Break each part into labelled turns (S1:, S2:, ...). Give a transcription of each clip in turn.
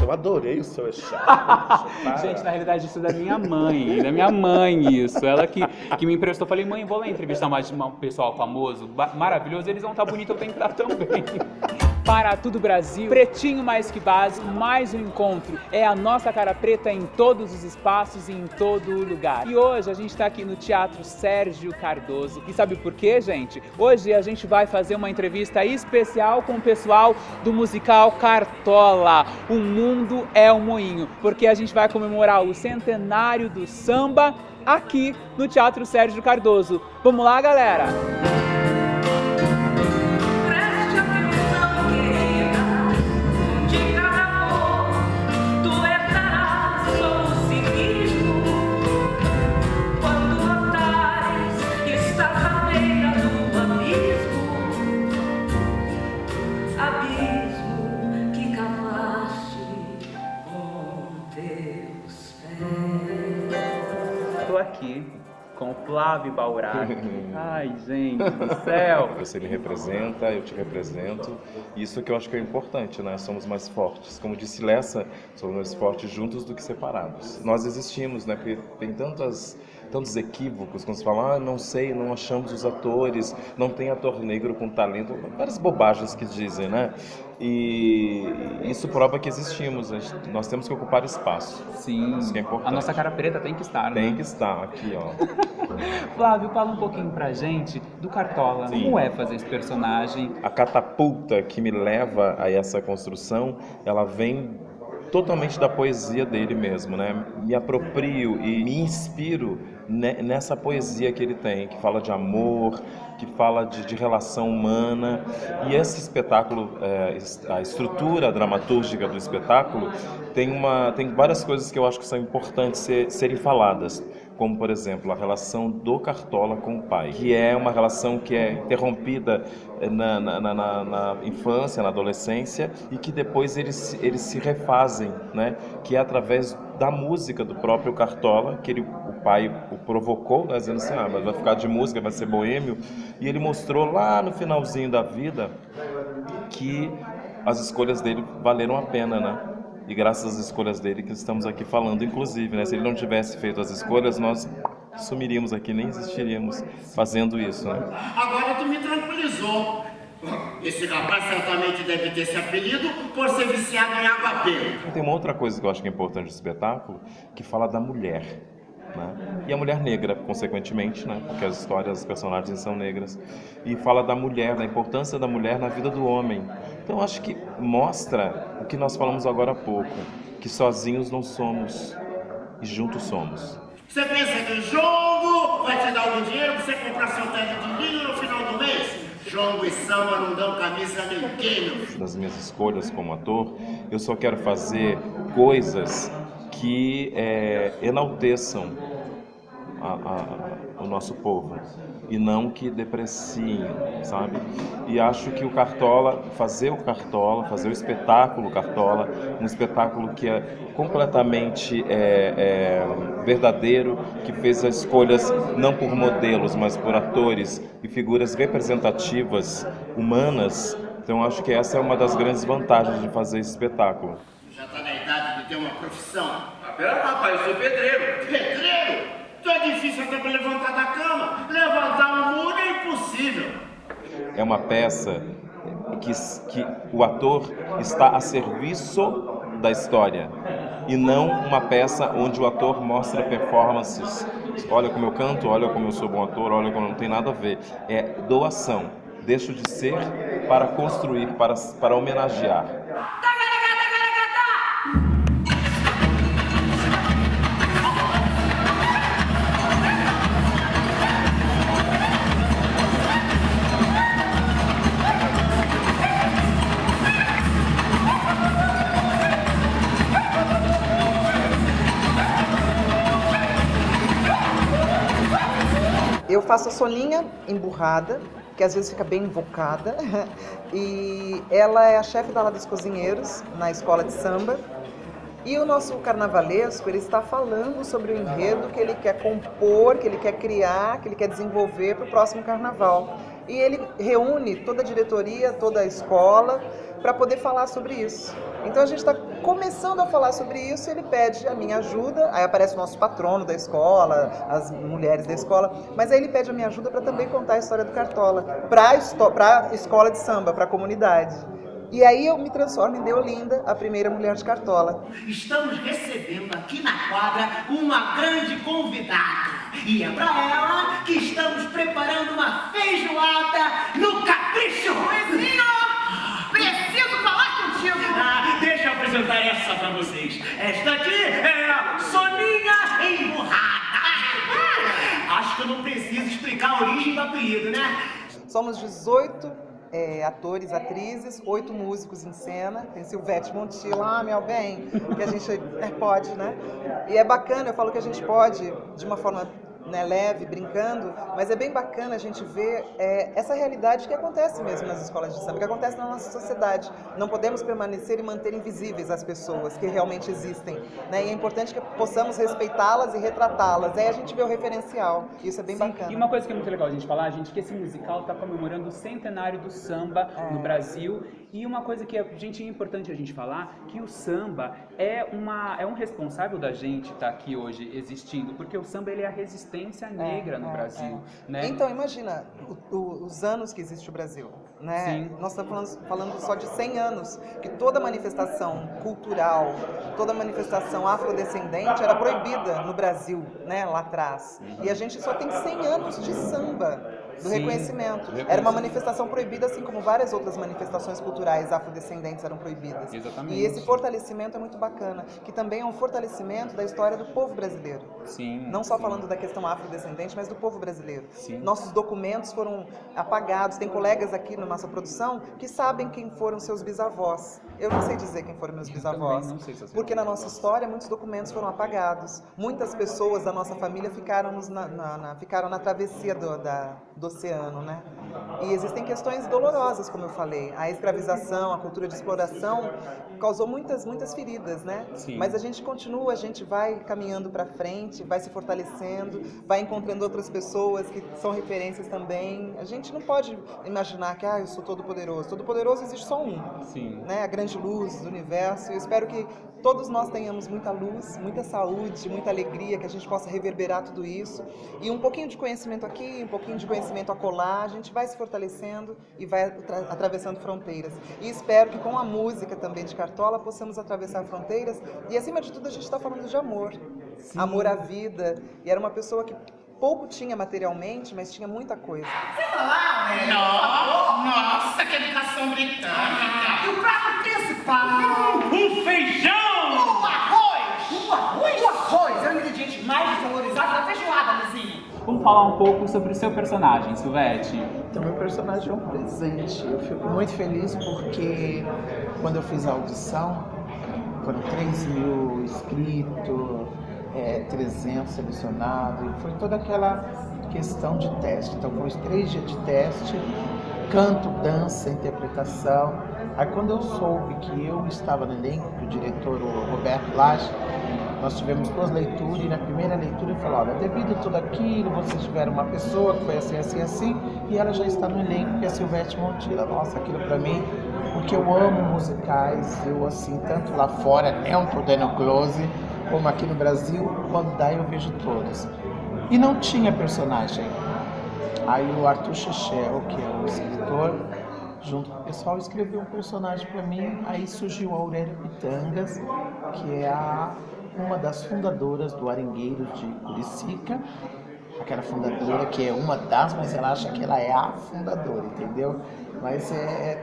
S1: eu adorei o seu echarpe.
S2: Gente, na realidade isso é da minha mãe isso. Ela que me emprestou. Falei, mãe, vou lá entrevistar um pessoal famoso, maravilhoso, eles vão estar bonitos, eu tenho que estar também. Para Tudo Brasil, Pretinho Mais Que Básico, mais um encontro. É a nossa cara preta em todos os espaços e em todo lugar. E hoje a gente está aqui no Teatro Sérgio Cardoso. E sabe por quê, gente? Hoje a gente vai fazer uma entrevista especial com o pessoal do musical Cartola. O mundo é um moinho, porque a gente vai comemorar o centenário do samba aqui no Teatro Sérgio Cardoso. Vamos lá, galera? Estou aqui com o Flávio Baurac. Ai, gente do céu!
S1: Você me representa, eu te represento. Isso que eu acho que é importante, né? Somos mais fortes. Como disse Lessa, somos mais fortes juntos do que separados. Nós existimos, né? Porque tem tantos equívocos, quando se fala, não sei, não achamos os atores, não tem ator negro com talento, várias bobagens que dizem, né? E isso prova que existimos, nós temos que ocupar espaço.
S2: Sim,
S1: isso que é importante.
S2: A nossa cara preta tem que estar, né?
S1: Tem que estar, aqui, ó.
S2: Flávio, fala um pouquinho pra gente do Cartola.
S1: Sim.
S2: Como é fazer esse personagem?
S1: A catapulta que me leva a essa construção, ela vem totalmente da poesia dele mesmo, né? Me aproprio e me inspiro nessa poesia que ele tem, que fala de amor, que fala de relação humana. E esse espetáculo, a estrutura dramatúrgica do espetáculo, tem várias coisas que eu acho que são importantes serem faladas. Como, por exemplo, a relação do Cartola com o pai, que é uma relação que é interrompida na infância, na adolescência, e que depois eles se refazem, né? Que é através da música do próprio Cartola, que o pai o provocou, né? Dizendo assim, mas vai ficar de música, vai ser boêmio, e ele mostrou lá no finalzinho da vida que as escolhas dele valeram a pena, né? E graças às escolhas dele que estamos aqui falando, inclusive, né? Se ele não tivesse feito as escolhas, nós sumiríamos aqui, nem existiríamos fazendo isso, né?
S3: Agora tu me tranquilizou. Esse rapaz certamente deve ter esse apelido por ser viciado em água benta.
S1: Tem uma outra coisa que eu acho que é importante no espetáculo, que fala da mulher, né? E a mulher negra, consequentemente, né? Porque as histórias, os personagens são negras. E fala da mulher, da importância da mulher na vida do homem. Então, acho que mostra o que nós falamos agora há pouco, que sozinhos não somos e juntos somos.
S3: Você pensa que o jongo vai te dar algum dinheiro pra você comprar seu terno de linho no final do mês? Jongo e samba não dão camisa a ninguém, meu filho.
S1: Das minhas escolhas como ator, eu só quero fazer coisas que enalteçam o nosso povo e não que depreciem, sabe? E acho que fazer o espetáculo Cartola, um espetáculo que é completamente verdadeiro, que fez as escolhas não por modelos, mas por atores e figuras representativas, humanas. Então acho que essa é uma das grandes vantagens de fazer esse espetáculo.
S3: Já tá na idade de ter uma profissão. Ah, pera, rapaz, eu sou pedreiro. Pedreiro? Tu é difícil até pra levantar da cama. Levantar um muro é impossível.
S1: É uma peça que o ator está a serviço da história e não uma peça onde o ator mostra performances. Olha como eu canto, olha como eu sou bom ator, olha como não tem nada a ver. É doação. Deixo de ser para construir, para homenagear.
S4: Eu faço a Soninha emburrada, que às vezes fica bem invocada, e ela é a chefe da ala dos cozinheiros na escola de samba. E o nosso carnavalesco, ele está falando sobre o enredo que ele quer compor, que ele quer criar, que ele quer desenvolver para o próximo carnaval. E ele reúne toda a diretoria, toda a escola, para poder falar sobre isso. Então a gente está começando a falar sobre isso, ele pede a minha ajuda, aí aparece o nosso patrono da escola, as mulheres da escola, mas aí ele pede a minha ajuda para também contar a história do Cartola, para a escola de samba, para a comunidade. E aí eu me transformo em Deolinda, a primeira mulher de Cartola.
S3: Estamos recebendo aqui na quadra uma grande convidada. E é pra ela que estamos preparando uma feijoada no Capricho.
S5: Luizinho, preciso falar contigo.
S3: Deixa eu apresentar essa pra vocês. Esta aqui é a Soninha Emburrada. Acho que eu não preciso explicar a origem do apelido, né?
S4: Somos 18 atores, atrizes, 8 músicos em cena. Tem Silvete Montilla, meu bem, que a gente pode, né? E é bacana, eu falo que a gente pode, de uma forma, né, leve, brincando, mas é bem bacana a gente ver essa realidade que acontece mesmo nas escolas de samba, que acontece na nossa sociedade. Não podemos permanecer e manter invisíveis as pessoas que realmente existem, né? E é importante que possamos respeitá-las e retratá-las. Aí a gente vê o referencial, isso é bem bacana.
S2: E uma coisa que é muito legal a gente falar, gente, que esse musical está comemorando o centenário do samba no Brasil. E uma coisa que é importante a gente falar, que o samba é um responsável da gente estar aqui hoje existindo, porque o samba ele é a resistência negra no Brasil, né?
S4: Então, imagina os anos que existe o Brasil, né?
S2: Sim.
S4: Nós estamos falando só de 100 anos, que toda manifestação cultural, toda manifestação afrodescendente era proibida no Brasil, né, lá atrás. E a gente só tem 100 anos de samba. Do reconhecimento. Era uma manifestação proibida, assim como várias outras manifestações culturais afrodescendentes eram proibidas.
S2: Exatamente.
S4: E esse fortalecimento é muito bacana, que também é um fortalecimento da história do povo brasileiro.
S2: Sim.
S4: Não só falando da questão afrodescendente, mas do povo brasileiro.
S2: Sim.
S4: Nossos documentos foram apagados. Tem colegas aqui na nossa produção que sabem quem foram seus bisavós. Eu não sei dizer quem foram meus bisavós.
S2: Não sei se eu sei.
S4: Porque na nossa história muitos documentos foram apagados. Muitas pessoas da nossa família ficaram na travessia do oceano, né? E existem questões dolorosas, como eu falei. A escravização, a cultura de exploração causou muitas feridas, né?
S2: Sim.
S4: Mas a gente continua, a gente vai caminhando para frente, vai se fortalecendo, vai encontrando outras pessoas que são referências também. A gente não pode imaginar que eu sou todo poderoso. Todo poderoso existe só um.
S2: Sim.
S4: Né? A grande luz do universo. Eu espero que todos nós tenhamos muita luz, muita saúde, muita alegria, que a gente possa reverberar tudo isso. E um pouquinho de conhecimento aqui, um pouquinho de conhecimento acolá, a gente vai se fortalecendo e vai atravessando fronteiras. E espero que com a música também de Cartola possamos atravessar fronteiras. E acima de tudo a gente está falando de amor. Sim. Amor à vida. E era uma pessoa que pouco tinha materialmente, mas tinha muita coisa.
S5: Você falar, né?
S3: Nossa, que educação britânica!
S5: E o prato principal?
S3: Um feijão!
S5: O arroz! O arroz? O arroz é o ingrediente mais valorizado da feijoada, Luizinho.
S2: Vamos falar um pouco sobre o seu personagem, Silvete.
S6: Então, meu personagem é um presente. Eu fico muito feliz porque quando eu fiz a audição, foram 3.000 inscritos, 300 selecionados, e foi toda aquela questão de teste. Então, foram 3 dias de teste, canto, dança, interpretação. Aí, quando eu soube que eu estava no elenco, que o diretor, o Roberto Lage, nós tivemos 2 leituras, e na primeira leitura ele falou: olha, devido a tudo aquilo, vocês tiveram uma pessoa que foi assim, e ela já está no elenco, que é a Silvete Montilla. Nossa, aquilo pra mim, porque eu amo musicais, eu assim, tanto lá fora, não tô dando close, como aqui no Brasil, quando dá eu vejo todos. E não tinha personagem. Aí o Arthur Chechel, que é o escritor, junto com o pessoal, escreveu um personagem para mim. Aí surgiu a Aurélia Pitangas, que é uma das fundadoras do Arengueiros de Curicica. Aquela fundadora que é uma das, mas ela acha que ela é a fundadora, entendeu? Mas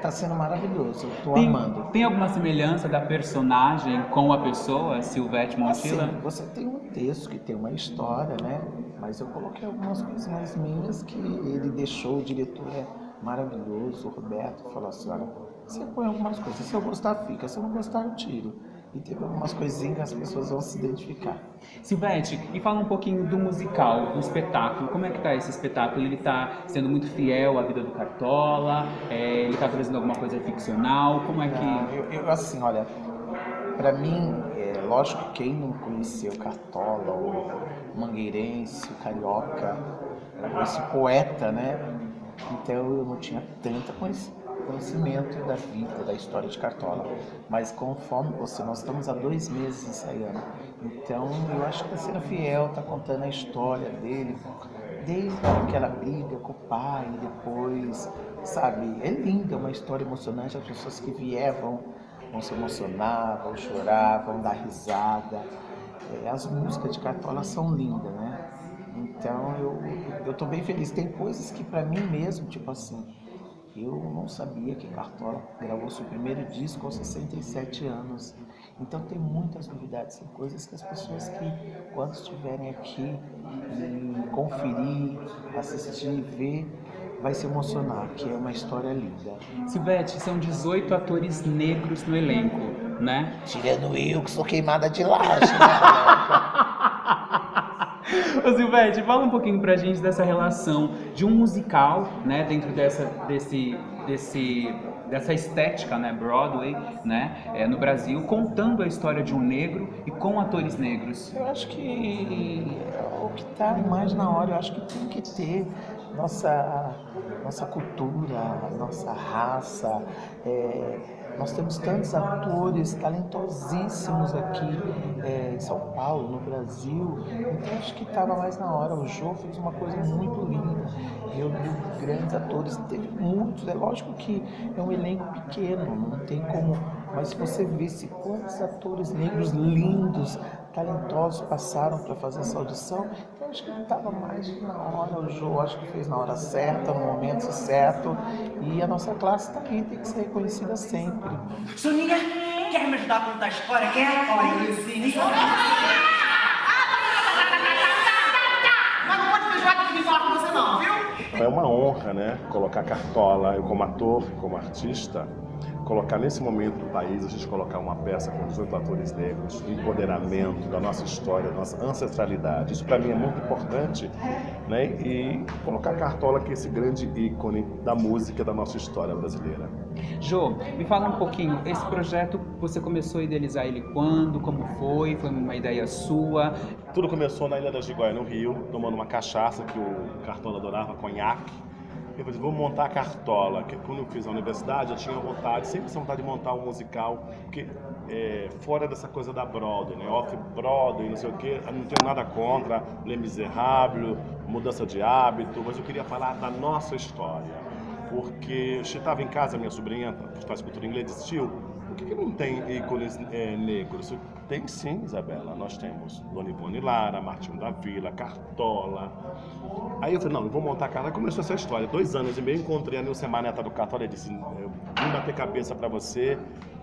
S6: tá sendo maravilhoso, eu tô amando.
S2: Tem alguma semelhança da personagem com a pessoa, Silvete Montilla?
S6: Assim, você tem um texto que tem uma história, né? Mas eu coloquei algumas coisinhas minhas que ele deixou, o diretor é maravilhoso, o Roberto falou assim: olha, você põe algumas coisas, se eu gostar fica, se eu não gostar eu tiro. E teve algumas coisinhas que as pessoas vão se identificar.
S2: Silvete, e fala um pouquinho do musical, do espetáculo. Como é que tá esse espetáculo? Ele tá sendo muito fiel à vida do Cartola? Ele tá trazendo alguma coisa ficcional? Como é que...
S6: Eu assim, olha, pra mim, lógico que quem não conheceu Cartola, o mangueirense, o carioca, esse poeta, né? Então eu não tinha tanta conhecimento da vida, da história de Cartola. Mas conforme nós estamos há 2 meses ensaiando. Então eu acho que está sendo fiel, está contando a história dele, desde aquela briga com o pai, depois, sabe? É linda, uma história emocionante, as pessoas que vão se emocionar, vão chorar, vão dar risada. As músicas de Cartola são lindas, né? Então eu tô bem feliz. Tem coisas que pra mim mesmo, tipo assim, eu não sabia que Cartola gravou seu primeiro disco aos 67 anos. Então tem muitas novidades, tem coisas que as pessoas que, quando estiverem aqui e conferir, assistir, ver, vai se emocionar, que é uma história linda.
S2: Silvete, são 18 atores negros no elenco, né?
S6: Tirando eu, que sou queimada de laje, né?
S2: Ô Silvete, fala um pouquinho pra gente dessa relação de um musical, né, dentro dessa estética, né, Broadway, né, no Brasil, contando a história de um negro e com atores negros.
S6: Eu acho que o que está mais na hora, eu acho que tem que ter nossa cultura, nossa raça. Nós temos tantos atores talentosíssimos aqui em São Paulo, no Brasil. Então acho que estava mais na hora. O Jô fez uma coisa muito linda. Eu vi grandes atores, teve muitos. É lógico que é um elenco pequeno, não tem como. Mas se você visse quantos atores negros lindos, talentosos passaram para fazer essa audição, então acho que estava mais na hora. O Jô acho que fez na hora certa, no momento certo, e a nossa classe também tem que ser reconhecida sempre.
S3: Soninha, quer me ajudar a contar a história? Quer? Olha, sim.
S5: Mas não pode feijoada que me fala com você não, viu?
S7: É uma honra, né, colocar Cartola, eu como ator, como artista, colocar nesse momento do país, a gente colocar uma peça com 18 atores negros, o empoderamento da nossa história, da nossa ancestralidade. Isso para mim é muito importante, né? E colocar Cartola, que é esse grande ícone da música da nossa história brasileira.
S2: Jô, me fala um pouquinho, esse projeto, você começou a idealizar ele quando, como foi? Foi uma ideia sua?
S7: Tudo começou na Ilha da Giguaia, no Rio, tomando uma cachaça que o Cartola adorava, conhaque. Eu falei, vamos montar a Cartola, que quando eu fiz a universidade eu tinha vontade, sempre tinha vontade de montar um musical, porque fora dessa coisa da Broadway, né, off-Broadway, não sei o quê, eu não tenho nada contra, Les Misérables, Mudança de Hábito, mas eu queria falar da nossa história, porque eu estava em casa, minha sobrinha faz cultura inglesa, assistiu, por que não tem ícones negros? Tem sim, Isabela, nós temos Dona Ivone Lara, Martinho da Vila, Cartola. Aí eu falei, não, eu vou montar a Cartola. Aí começou essa história, 2 anos e meio, encontrei a Nilce Maneta do Cartola e disse, eu vim bater cabeça pra você,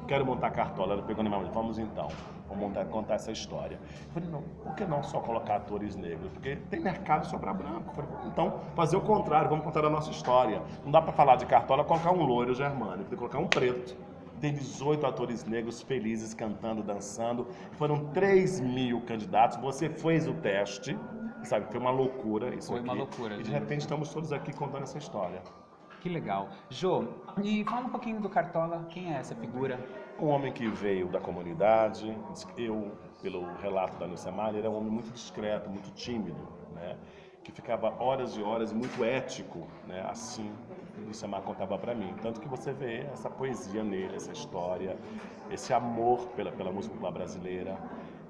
S7: quero montar a Cartola. Ela pegou na minha mão, vamos então, vamos contar essa história. Eu falei, não, por que não só colocar atores negros? Porque tem mercado só pra branco. Eu falei, então, fazer o contrário, vamos contar a nossa história. Não dá pra falar de Cartola, colocar um loiro germânico, tem que colocar um preto. Tem 18 atores negros felizes, cantando, dançando. Foram 3.000 candidatos. Você fez o teste, sabe? Foi uma loucura isso
S2: Foi
S7: aqui.
S2: uma loucura.
S7: E de repente estamos todos aqui contando essa história.
S2: Que legal. Jô, e fala um pouquinho do Cartola. Quem é essa figura?
S7: Um homem que veio da comunidade. Eu, pelo relato da Nilce Maneta, era um homem muito discreto, muito tímido, né? Que ficava horas e horas, muito ético, né? Assim, Nilce Maneta contava para mim. Tanto que você vê essa poesia nele, essa história, esse amor pela música popular brasileira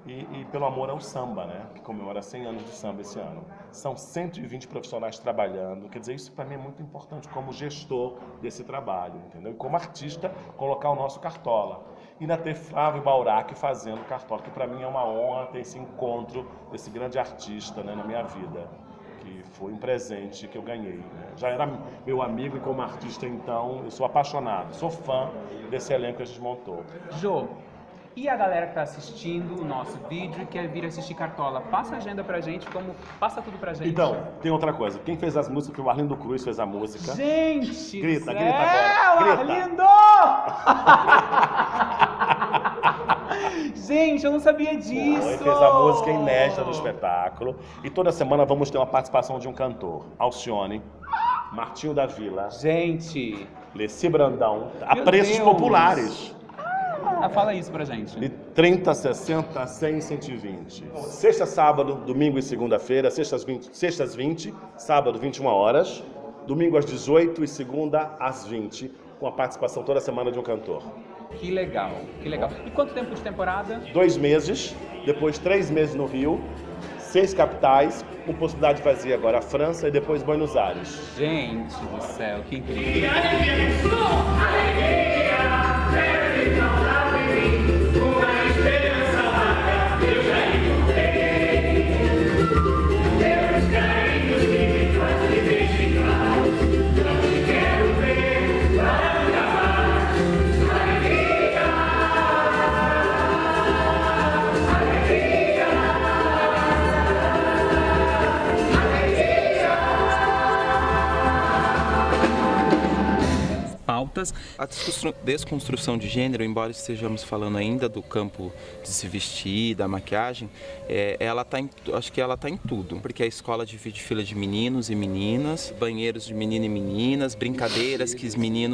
S7: e pelo amor ao samba, né? Que comemora 100 anos de samba esse ano. São 120 profissionais trabalhando, quer dizer, isso para mim é muito importante como gestor desse trabalho, entendeu? E como artista, colocar o nosso Cartola. E ainda ter Flávio Baurac fazendo Cartola, que para mim é uma honra ter esse encontro desse grande artista, né, na minha vida. Que foi um presente que eu ganhei, né? Já era meu amigo e como artista, então, eu sou apaixonado, sou fã desse elenco que a gente montou.
S2: Jô, e a galera que tá assistindo o nosso vídeo e quer vir assistir Cartola, passa a agenda pra gente, passa tudo pra gente.
S7: Então, tem outra coisa, quem fez as músicas foi o Arlindo Cruz, fez a música.
S2: Gente!
S7: Grita agora, grita.
S2: Arlindo! Gente, eu não sabia disso!
S7: Ele fez a música inédita do espetáculo. E toda semana vamos ter uma participação de um cantor. Alcione, Martinho da Vila,
S2: Gente!
S7: Leci Brandão, a
S2: Meu
S7: preços
S2: Deus.
S7: populares.
S2: Fala isso pra gente.
S7: De 30, 60, 100, 120. Sexta, sábado, domingo e segunda-feira. Sextas 20, sábado 21 horas. Domingo às 18 e segunda às 20. com a participação toda semana de um cantor.
S2: Que legal, que legal. E quanto tempo de temporada?
S7: 2 meses, depois 3 meses no Rio, 6 capitais, com possibilidade de fazer agora a França e depois Buenos Aires.
S2: Gente do céu, que incrível.
S8: A desconstrução de gênero, embora estejamos falando ainda do campo de se vestir, da maquiagem, acho que ela está em tudo, porque a escola divide fila de meninos e meninas, banheiros de menino e meninas, brincadeiras que os meninos